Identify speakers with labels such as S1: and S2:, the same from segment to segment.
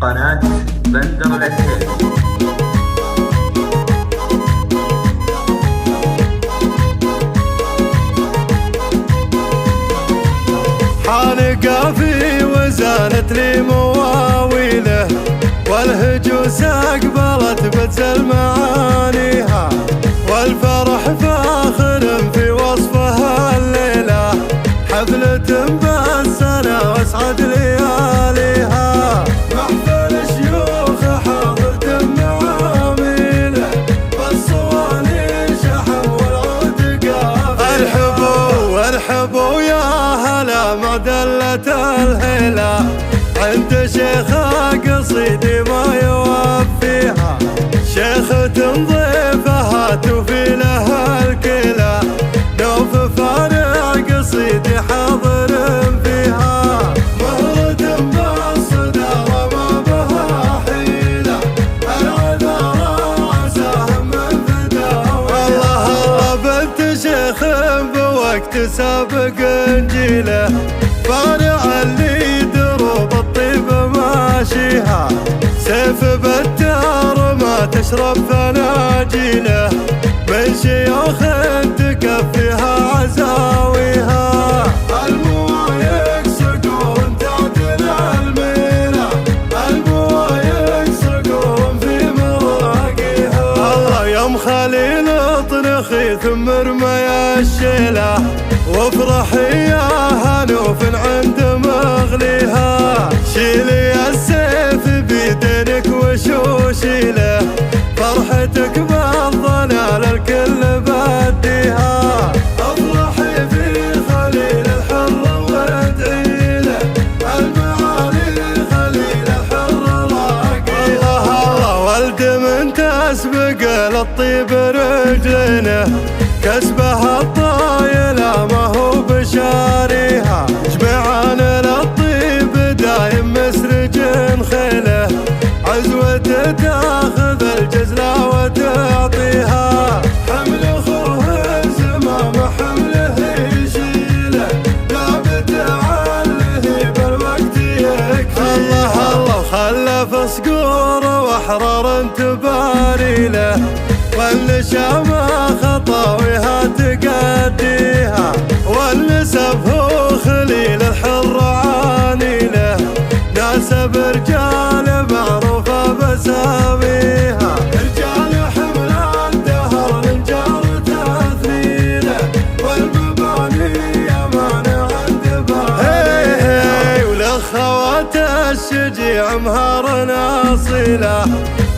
S1: قناة بندر العتيبي.
S2: حانق في وزانت لي مواويله، والهجوس اقبلت بتزل معانيها، والفرح فاخر في وصفها الليله، حفلة بالسنة واسعد لياليها، محفل شيوخ حاضر دم عامله، بالصواني شحم والعود قافله، ارحبوا يا هلا مع دلة الهيلة، عند شيخة قصيدي ما يوفيها، شيخة ضيفها توفي لها الكلى، نوف فارع قصيدي حاضر فيها، مهرة بالصدارة ما بها حيلة، العذارى عساهم من فداويها، الله بنت شيخ بوقت سابق انجيله، فارع اللي دروب الطيب ماشيها، سيف بتار ما تشرب فناجيله، من شيوخ تكفيها عزاويها، الموايق سقون تعدل الميله، الموايق سقون في مراقيها، الله يوم خليل اطنخي ثم ارمي الشيله، وافرحي يا هنوف عند مغليها، شيلي السيف بيدينك وشوشي له، فرحتك بالظلال الكل بديها، افرحي في خليل الحر وادعي له، المعالي خليل الحر راقيها، الله ولد من تسبق للطيب رجلنا، كسبها الطايلة ما هو بشاريها، جمعان للطيب دايم مسرج خيله، عزوته تاخذ الجزلة وتعطيها، حمل اخوه الزمام حمله يشيله، ثابت عله بالوقت يكفيه، الله وخلف صقور واحرار تباري له، والنشامة خطاويها تقديها، والنسب هو خليل الحر عاني له، ناسب رجال معروفة بساميها، رجال حمل الدهر الجار تثريله، والمباني أمانة عند باريها، ولخوات الشجيع مهار ناصيله،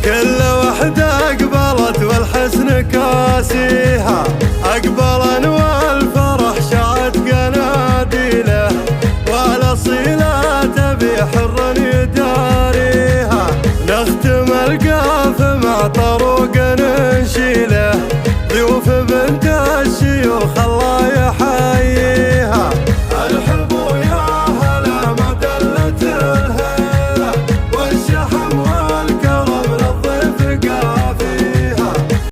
S2: كل وحدة أقبلت والحسن كاسيها، أقبلا والفرح شعت قناديله، والأصيلة تبي حر يداريها، نختم القاف مع طروق